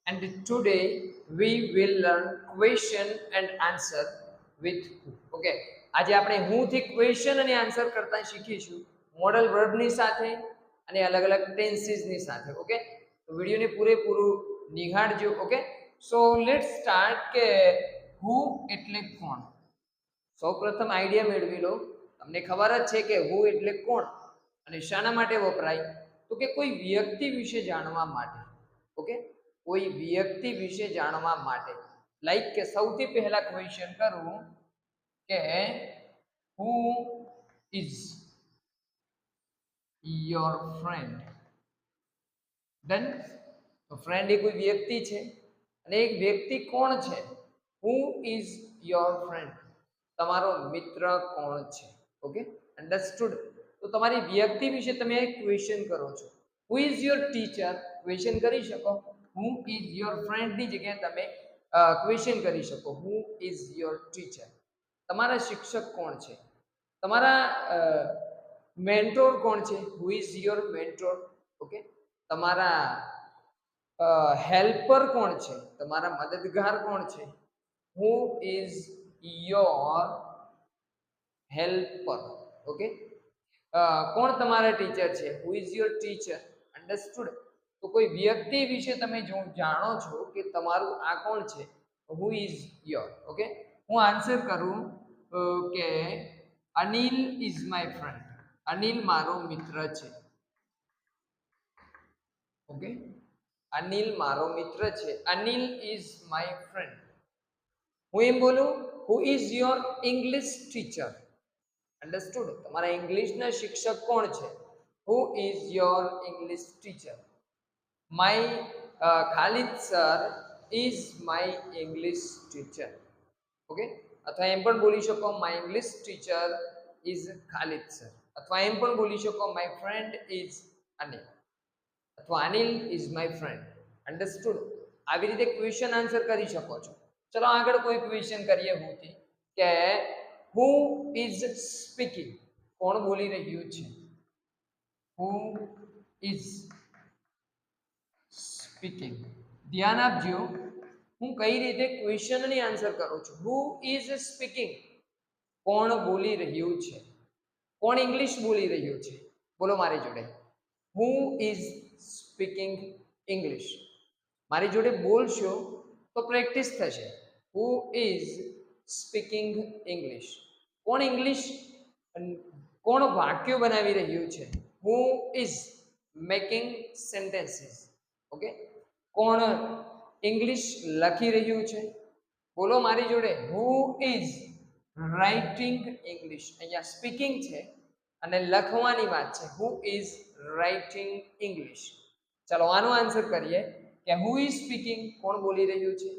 and today we will learn question and answer with who. Okay, આજે આપણે હું થી ક્વેશ્ચન અને આન્સર કરતા શીખીશું મોડલ વર્બ ની સાથે અને અલગ અલગ ટેન્સીસ ની સાથે. ઓકે, તો વિડિયોને પૂરેપૂરું નિહાળજો. ઓકે, સો લેટ્સ સ્ટાર્ટ કે હુ એટલે કોણ. સૌપ્રથમ આઈડિયા મેળવી લો. તમને ખબર જ છે કે હુ એટલે કોણ અને શાના માટે વપરાય, તો કે કોઈ વ્યક્તિ વિશે જાણવા માટે. ઓકે, કોઈ વ્યક્તિ વિશે જાણવા માટે. લાઈક કે સૌથી પહેલા ક્વેશ્ચન કરું કે હુ ઇઝ યોર ફ્રેન્ડ. ડન. તો ફ્રેન્ડ એ કોઈ વ્યક્તિ છે અને એક વ્યક્તિ કોણ છે? હુ ઇઝ યોર ફ્રેન્ડ, તમારો મિત્ર કોણ છે? Okay, understood. તો તમારી વ્યક્તિ વિશે તમે ક્વેશ્ચન કરો છો. હુ ઇઝ યોર ટીચર ક્વેશ્ચન કરી શકો. હુ ઇઝ યોર ફ્રેન્ડ ની જગ્યાએ તમે ક્વેશ્ચન કરી શકો. હુ ઇઝ યોર ટીચર, તમારા શિક્ષક કોણ છે? તમારા મેન્ટોર કોણ છે? Who is your mentor. Okay, તમારા હેલ્પર કોણ છે? તમારા મદદગાર કોણ છે? Who is your helper. Okay, કોણ તમારા ટીચર છે? Who is your teacher. Understood. તો કોઈ વ્યક્તિ વિશે તમે જો જાણો છો કે તમારું આ કોણ છે, હુ ઇઝ યોર. ઓકે, હું આન્સર કરું કે Anil is my friend. Anil મારો મિત્ર છે. ઓકે, અનિલ મારો મિત્ર છે. Anil is my friend. હું એમ બોલું, હુ is your English teacher. Understood. તમારા ઇંગ્લિશના શિક્ષક કોણ છે? Who is your English teacher. My Khalid sir is my English teacher. Okay, અથવા એમ પણ બોલી શકો my English teacher is Khalid sir, અથવા એમ પણ બોલી શકો માય ફ્રેન્ડ ઇઝ અનિલ, અથવા Anil is my friend. Understood. આવી રીતે ક્વેશ્ચન આન્સર કરી શકો છો. ચલો આગળ કોઈ ક્વેશ્ચન કરીએ હુંથી કે હુ ઇઝ સ્પીકિંગ. કોણ બોલી રહ્યું છે? Who is speaking. ધ્યાન આપજો, હું કઈ રીતે ક્વેશ્ચનની આન્સર કરું છું. હુ ઇઝ સ્પીકિંગ, કોણ બોલી રહ્યું છે? કોણ ઇંગ્લિશ બોલી રહ્યું છે? બોલો મારી જોડે. Who is speaking English. મારી જોડે બોલશો તો પ્રેક્ટિસ થશે. Who is speaking English. કોણ ઇંગ્લિશ, કોણ વાક્યો બનાવી રહ્યું છે? Who is making sentences. Okay, કોણ ઇંગ્લિશ લખી રહ્યું છે? બોલો મારી જોડે. Who is writing English. અહીંયા સ્પીકિંગ છે અને લખવાની વાત છે. Who is writing English. ચાલો આનો આન્સર કરીએ કે હુ ઇઝ સ્પીકિંગ, કોણ બોલી રહ્યું છે?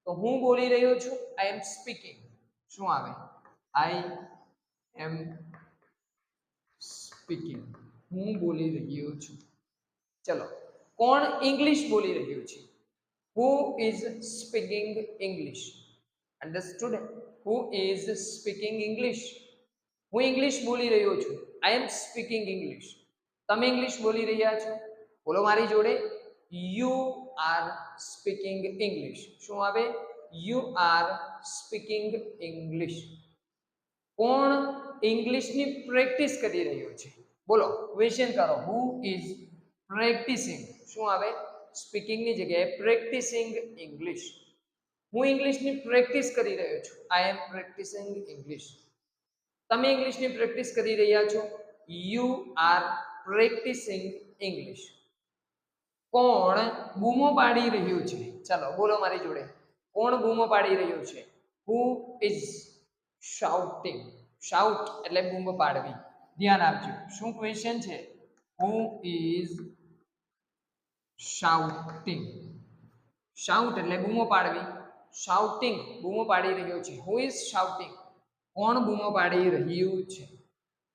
તો હું બોલી રહ્યો છું. આઈ એમ સ્પીકિંગ. શું આવે? આઈ એમ સ્પીકિંગ. હું બોલી રહ્યો છું. ચલો, કોણ ઇંગ્લિશ બોલી રહ્યું છે? Who is speaking English. Understood. Who is speaking English. હું ઇંગ્લિશ બોલી રહ્યો છું. આઈ એમ સ્પીકિંગ ઇંગ્લિશ. તમે ઇંગ્લિશ બોલી રહ્યા છો? બોલો મારી જોડે. You are speaking English. શું આવે? You are speaking English. કોણ ઇંગ્લિશની પ્રેક્ટિસ કરી રહ્યું છે? બોલો, ક્વેશ્ચન કરો. Who is practising. શું આવે? સ્પીકિંગની જગ્યાએ પ્રેક્ટિસિંગ ઇંગ્લિશ. હું ઇંગ્લિશની પ્રેક્ટિસ કરી રહ્યો છું. આઈ એમ પ્રેક્ટિસિંગ ઇંગ્લિશ. તમે ઇંગ્લિશની પ્રેક્ટિસ કરી રહ્યા છો. You are practising English. કોણ બૂમો પાડી રહ્યું છે? ચાલો બોલો મારી જોડે. કોણ બૂમો પાડી રહ્યું છે? Who is shouting. શાઉટ એટલે બૂમો પાડવી. ધ્યાન આપજો, શું ક્વેશ્ચન છે? Who is shouting. શાઉટ એટલે બૂમો પાડવી. શાઉટિંગ બૂમો પાડી રહ્યો છે. હુ ઇઝ શાઉટિંગ, કોણ બૂમો પાડી રહ્યું છે?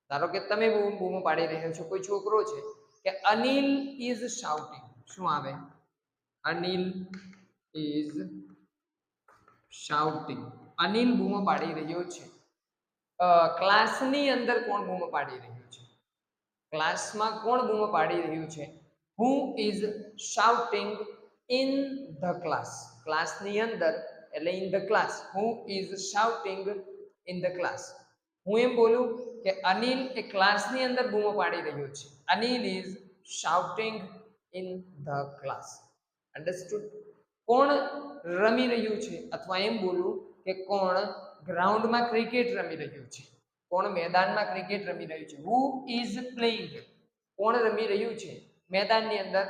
ધારો કે તમે બૂમો પાડી રહ્યો છો, કોઈ છોકરો છે કે અનિલ ઇઝ શાઉટિંગ. શું આવે? Anil is shouting. અનિલ બૂમો પાડી રહ્યો છે. ક્લાસની અંદર કોણ બૂમો પાડી રહ્યું છે? ક્લાસમાં કોણ બૂમો પાડી રહ્યું છે? Who is shouting in the class. ક્લાસની અંદર એટલે in the class. Who is shouting in the class? હું એમ બોલું કે અનિલ એ ક્લાસની અંદર બૂમો પાડી રહ્યો છે. Anil is shouting in the class. Understood? કોણ રમી રહ્યું છે અથવા એમ બોલું કે કોણ ગ્રાઉન્ડમાં ક્રિકેટ રમી રહ્યું છે. કોણ મેદાનમાં ક્રિકેટ રમી રહ્યું છે. Who is playing? કોણ રમી રહ્યું છે મેદાનની અંદર?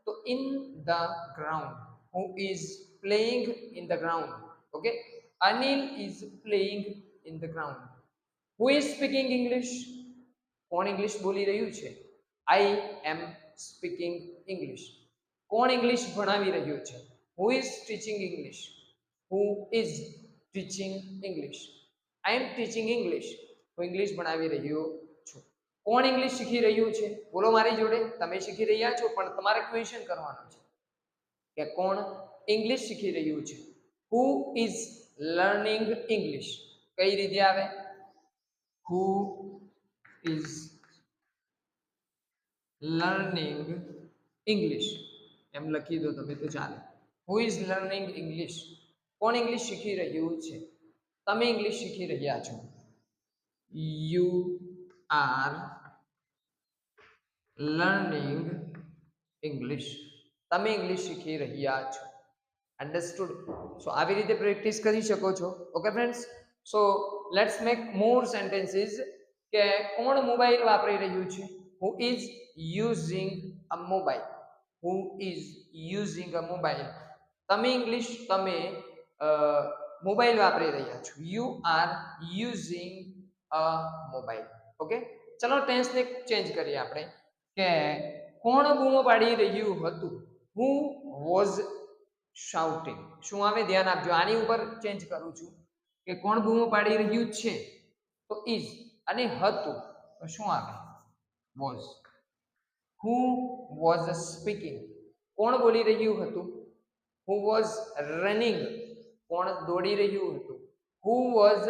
તો in the ground. Who is playing in the ground? Okay, Anil is playing in the ground. Who is speaking English? કોણ ઇંગ્લિશ બોલી રહ્યું છે? I am speaking English. કોણ ઇંગ્લિશ ભણાવી રહ્યું છે? Who is teaching English? Who is teaching English? I am teaching English. હું English ભણાવી રહ્યો છું. કોણ ઇંગ્લિશ શીખી રહ્યું છે? બોલો મારી જોડે. તમે શીખી રહ્યા છો પણ તમારે ક્વેશ્ચન કરવાનું છે કે કોણ ઇંગ્લિશ શીખી રહ્યું છે. Who is learning English? કઈ રીતે આવે? Who is learning English? એમ લખી દો તમે તો ચાલે. Who is learning English? કોણ ઇંગ્લિશ શીખી રહ્યું છે? તમે ઇંગ્લિશ શીખી રહ્યા છો. You are learning English. તમે ઇંગ્લિશ શીખી રહ્યા છો. Understood? So આવી રીતે પ્રેક્ટિસ કરી શકો છો. Okay friends, so let's make more sentences. કે કોણ મોબાઈલ વાપરી રહ્યું છે? Who is using a mobile? Who is using a mobile? તમે ઇંગ્લિશ તમે મોબાઈલ વાપરી રહ્યા છો. You are using a mobile. Okay, ચલો ટેન્સને ચેન્જ કરીએ આપણે કે કોણ બૂમો પાડી રહ્યું હતું? Who was shouting. શું આવે? ધ્યાન આપજો. આની ઉપર ચેન્જ કરું છું કે કોણ બૂમો પાડી રહ્યું છે તો is, અને હતું તો શું આવે? was. Who was speaking? કોણ બોલી રહ્યું હતું? Who was running? કોણ દોડી રહ્યું હતું? Who was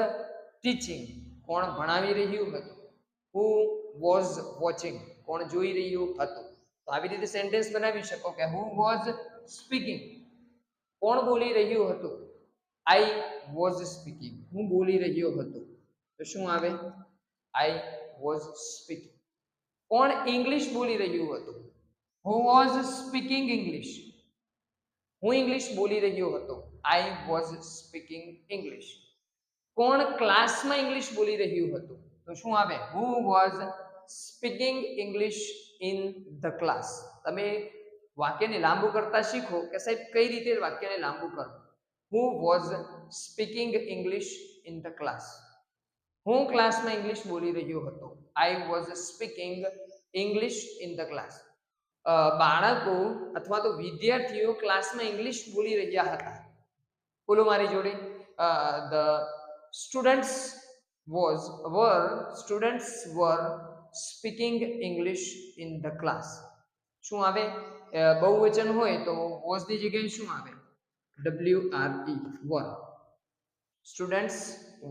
teaching? કોણ ભણાવી રહ્યું હતું? Who was watching? કોણ જોઈ રહ્યું હતું? તો આવી રીતે સેન્ટેન્સ બનાવી શકો કે who was speaking? કોણ બોલી રહ્યું હતું? I was speaking. હું બોલી રહ્યો હતો તો શું આવે? I was speaking. કોણ ઇંગ્લિશ બોલી રહ્યું હતું? Who was speaking English? હું ઇંગ્લિશ બોલી રહ્યો હતો. I was speaking English. કોણ ક્લાસમાં ઇંગ્લિશ બોલી રહ્યું હતું? તો શું આવે? Who was speaking English in the class? તમે વાક્યને લાંબુ કરતા શીખો કે સાહેબ કઈ રીતે વાક્યને લાંબુ કરવું. Who was speaking English in the class? હું ક્લાસમાં ઇંગ્લિશ બોલી રહ્યો હતો. I was speaking English in the class. બાળકો અથવા તો વિદ્યાર્થીઓ ક્લાસમાં ઇંગ્લિશ બોલી રહ્યા હતા. બોલો મારી જોડે. The students were speaking English in the class. શું આવે? બહુવચન હોય તો was ની જગ્યાએ શું આવે? were. Students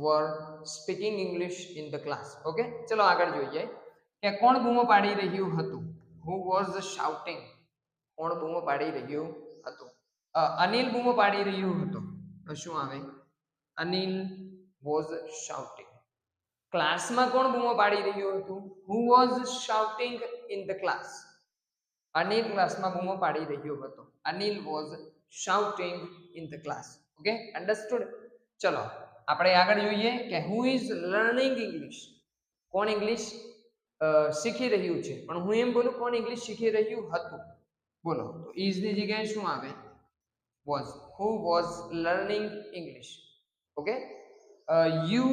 were speaking English in the class. Okay, ચલો આગળ જોઈએ કે કોણ બૂમો પાડી રહ્યું હતું? Who was shouting? કોણ બૂમો પાડી રહ્યું હતું? અનિલ બૂમો પાડી રહ્યું હતું તો શું આવે? Anil was shouting. ક્લાસમાં કોણ બૂમો પાડી રહ્યું હતું? Who was shouting in the class? Anil ક્લાસમાં બૂમો પાડી રહ્યો હતો. Anil was shouting in the class. Okay, understood? ચલો આપણે આગળ જોઈએ કે who is learning English? કોણ ઇંગ્લિશ શીખી રહ્યું છે? પણ હું એમ બોલું કોણ ઇંગ્લિશ શીખી રહ્યું હતું? બોલો તો is ની જગ્યાએ શું આવે? was. Who was learning English? Okay, you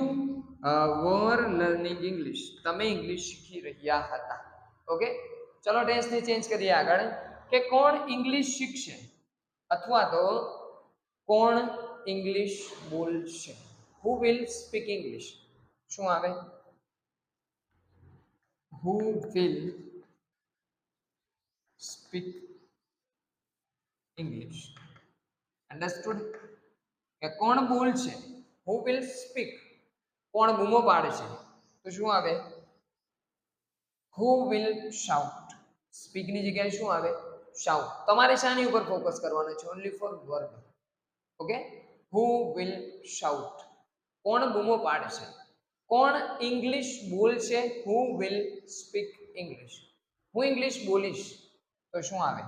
were learning English. તમે ઇંગ્લિશ શીખી રહ્યા હતા. ઓકે, ચલો ટેન્સને ચેન્જ કરીએ આગળ કે કોણ ઇંગ્લિશ શીખશે અથવા તો કોણ ઇંગ્લિશ બોલશે? Who will speak English? શું આવે? Who will speak English? Understood? કે કોણ બોલશે? Who will speak? કોણ બૂમો પાડશે તો શું આવે? Who will shout? સ્પીક ની જગ્યાએ શું આવે? શાઉટ. તમારે શાની ઉપર ફોકસ કરવાનું છે? Only for verb. Okay, who will shout, કોણ બૂમો પાડશે, કોણ ઇંગ્લિશ બોલશે, હુ વિલ સ્પીક ઇંગ્લિશ. હું ઇંગ્લિશ બોલીશ તો શું આવે?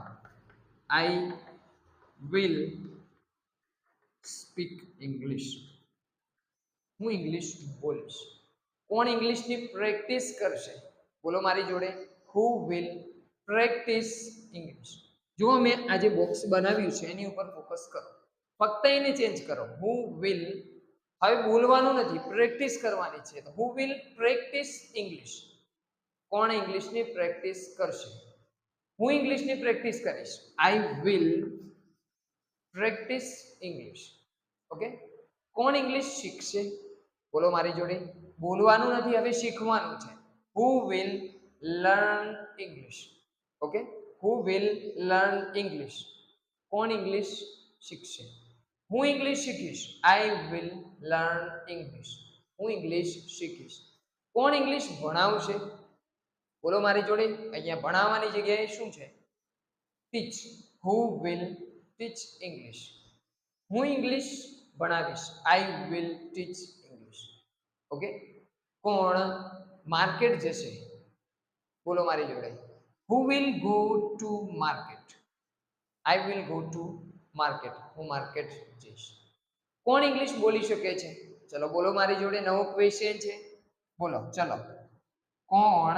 I will speak English. હું ઇંગ્લિશ બોલીશ. કોણ ઇંગ્લિશની પ્રેક્ટિસ કરશે? બોલો મારી જોડે, હુ વિલ પ્રેક્ટિસ ઇંગ્લિશ. જો મેં આજે બોક્સ બનાવ્યું છે એની ઉપર ફોકસ કરો, ફક્ત એને ચેન્જ કરો. હુ વિલ, હવે બોલવાનું નથી, પ્રેક્ટિસ કરવાની છે. તો હુ વિલ પ્રેક્ટિસ ઇંગ્લિશ. કોણ ઇંગ્લિશની પ્રેક્ટિસ કરશે? હું ઇંગ્લિશની પ્રેક્ટિસ કરીશ. I will practice English. Okay, કોણ ઇંગ્લિશ શીખશે? બોલો મારી જોડે, બોલવાનું નથી, હવે શીખવાનું છે. Who will learn English. Okay, who will learn English. કોણ ઇંગ્લિશ શીખશે? હું ઇંગ્લિશ શીખીશ. I will learn English. હું ઇંગ્લિશ શીખીશ. કોણ ઇંગ્લિશ ભણાવશે? બોલો મારી જોડે, અહીંયા ભણાવવાની જગ્યાએ શું છે? Teach. Who will teach English. હું ઇંગ્લિશ ભણાવીશ. I will teach English. Okay, કોણ માર્કેટ જશે? બોલો મારી જોડે, who will go to market. I will go to market. હું માર્કેટ જઈશ. કોણ ઇંગ્લિશ બોલી શકે છે? ચલો બોલો મારી જોડે, નવો ક્વેશ્ચન છે. બોલો ચલો, કોણ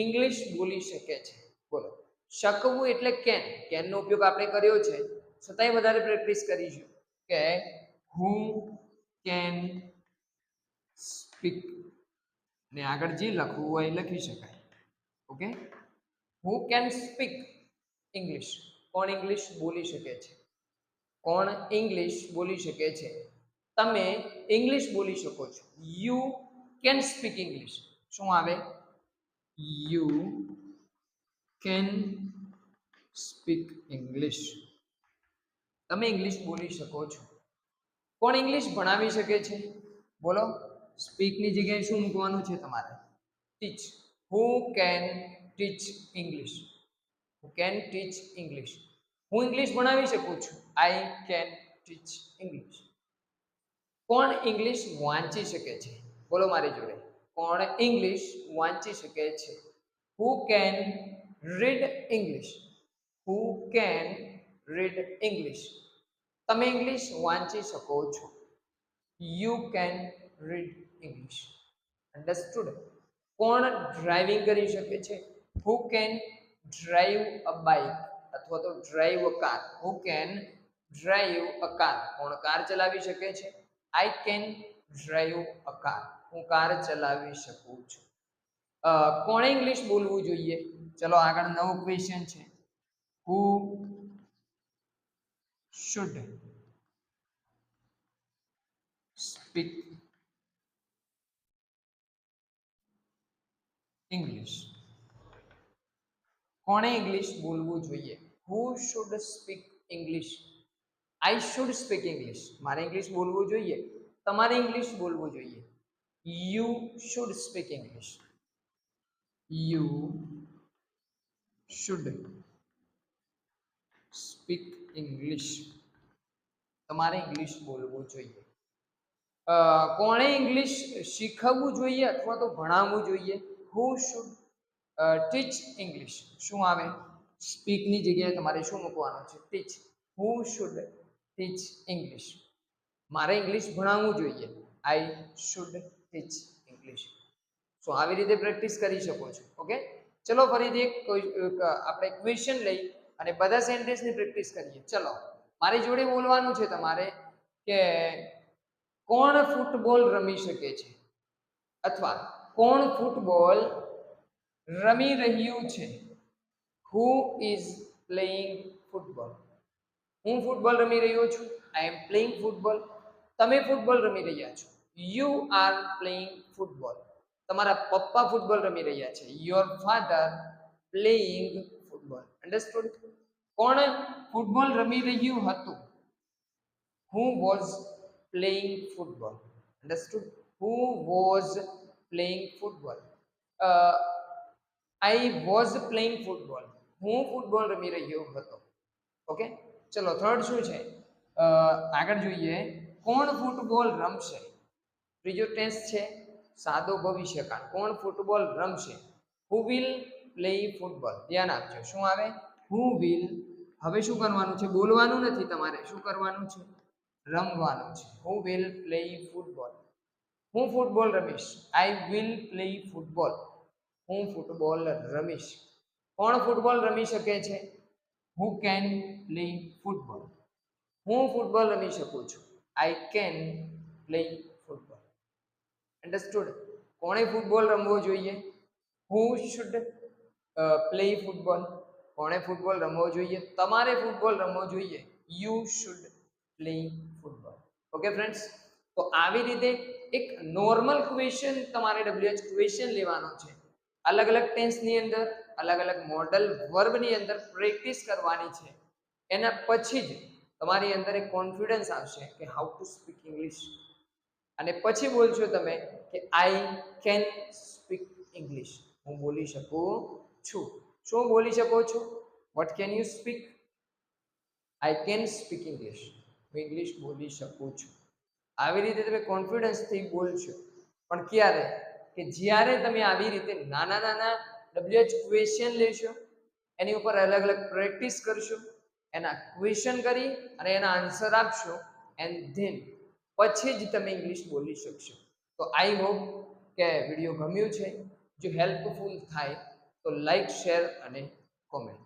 ઇંગ્લિશ બોલી શકે છે? બોલો. શકવું એટલે કેન. કેનનો ઉપયોગ આપણે કર્યો છે, છતાંય વધારે પ્રેક્ટિસ કરીશું કે હુ કેન સ્પીક, ને આગળ જે લખવું હોય એ લખી શકાય. Okay, who can speak English. કોણ ઇંગ્લિશ બોલી શકે છે? કોણ ઇંગ્લિશ બોલી શકે છે? તમે ઇંગ્લિશ બોલી શકો છો. You can speak English. શું આવે? You can speak English. તમે ઇંગ્લિશ બોલી શકો છો. કોણ ઇંગ્લિશ ભણાવી શકે છે? બોલો. સ્પીકની જગ્યાએ શું મૂકવાનું છે તમારે? Teach. Who can teach English. Who can teach English. હું ઇંગ્લિશ ભણાવી શકું છું. I can teach English. કોણ ઇંગ્લિશ વાંચી શકે છે? બોલો મારી જોડે, કોણ ઇંગ્લિશ વાંચી શકે છે? Who can read English. Who can read English. તમે ઇંગ્લિશ વાંચી શકો છો. You can read English. Understood? કોણ ડ્રાઇવિંગ કરી શકે છે? Who can drive a bike અથવા તો drive a car. Who can drive a car. કોણ કાર ચલાવી શકે છે? I can drive a car. હું કાર ચલાવી શકું છું. કોણે ઇંગ્લિશ બોલવું જોઈએ? ચલો આગળ નવો ક્વેશ્ચન છે. Who should speak English. કોણે ઇંગ્લિશ બોલવું જોઈએ? Who should speak English. I should speak English. મારે ઇંગ્લિશ બોલવું જોઈએ, તમારે ઇંગ્લિશ બોલવું જોઈએ. You should speak English. You should speak English. તમારે ઇંગ્લિશ બોલવું જોઈએ. કોણે ઇંગ્લિશ શીખવવું જોઈએ અથવા તો ભણાવવું જોઈએ? Who should teach English. શું આવે? સ્પીકની જગ્યાએ તમારે શું મૂકવાનું છે? Teach. Who should teach English. મારે ઇંગ્લિશ ભણાવવું જોઈએ. I should teach English. સો આવી રીતે પ્રેક્ટિસ કરી શકો છો. ઓકે, ચલો ફરીથી એક આપણે ક્વેશ્ચન લઈ અને બધા સેન્ટેન્સની પ્રેક્ટિસ કરીએ. ચલો મારી જોડે બોલવાનું છે તમારે કે કોણ ફૂટબોલ રમી શકે છે? અથવા કોણ ફૂટબોલ રમી રહ્યું છે? Who is playing football. હું ફૂટબોલ રમી રહ્યો છું. આઈ એમ પ્લેઇંગ ફૂટબોલ. તમે ફૂટબોલ રમી રહ્યા છો. You are playing football. તમારા પપ્પા ફૂટબોલ રમી રહ્યા છે. Your father playing football. Understood? કોણ ફૂટબોલ રમી રહ્યું હતું? Who was playing football? Understood? Who was playing football? I was playing football. હું ફૂટબોલ રમી રહ્યો હતો. ઓકે, ચલો થર્ડ શું છે? આગળ જોઈએ, કોણ ફૂટબોલ રમશે? ત્રીજો ટેન્સ છે સાદો ભવિષ્યકાળ. કોણ ફૂટબોલ રમશે? હુ વિલ પ્લે ફૂટબોલ. ધ્યાન આપજો, શું આવે? Who will. હવે શું કરવાનું છે? બોલવાનું નથી તમારે, શું કરવાનું છે? રમવાનું છે. Who will play football. હું ફૂટબોલ રમીશ. I will play football. હું ફૂટબોલ રમીશ. કોણ ફૂટબોલ રમી શકે છે? Who can play football. હું ફૂટબોલ રમી શકું છું. I can play football. Understood? કોણે ફૂટબોલ રમવો જોઈએ? Who should play football. કોણે ફૂટબોલ રમવો જોઈએ? તમારે ફૂટબોલ રમવો જોઈએ. You should play football. Okay friends, તો આવી રીતે એક નોર્મલ ક્વેશ્ચન તમારે WH ક્વેશ્ચન લેવાનો છે. અલગ અલગ ટેન્સની અંદર, અલગ અલગ મોડલ વર્બની અંદર પ્રેક્ટિસ કરવાની છે. એના પછી જ તમારી અંદર એક કોન્ફિડન્સ આવશે કે હાઉ ટુ સ્પીક ઇંગ્લિશ. અને પછી બોલશો તમે કે આઈ કેન સ્પીક ઇંગ્લિશ. હું બોલી શકું છું. શું બોલી શકો છો? What can you speak? I can speak English. હું ઇંગ્લિશ બોલી શકું છું. આવી રીતે તમે કોન્ફિડન્સથી બોલશો. પણ ક્યારે? કે જ્યારે તમે આવી રીતે નાના નાના WH ક્વેશ્ચન લેશો, એની ઉપર અલગ અલગ પ્રેક્ટિસ કરશો, એના ક્વેશ્ચન કરી અને એના આન્સર આપશો, એન્ડ ધેન પછી જ તમે ઇંગ્લિશ બોલી શકશો. તો આઈ હોપ કે વિડીયો ગમ્યું છે. જો હેલ્પફુલ થાય તો લાઈક, શેર અને કોમેન્ટ.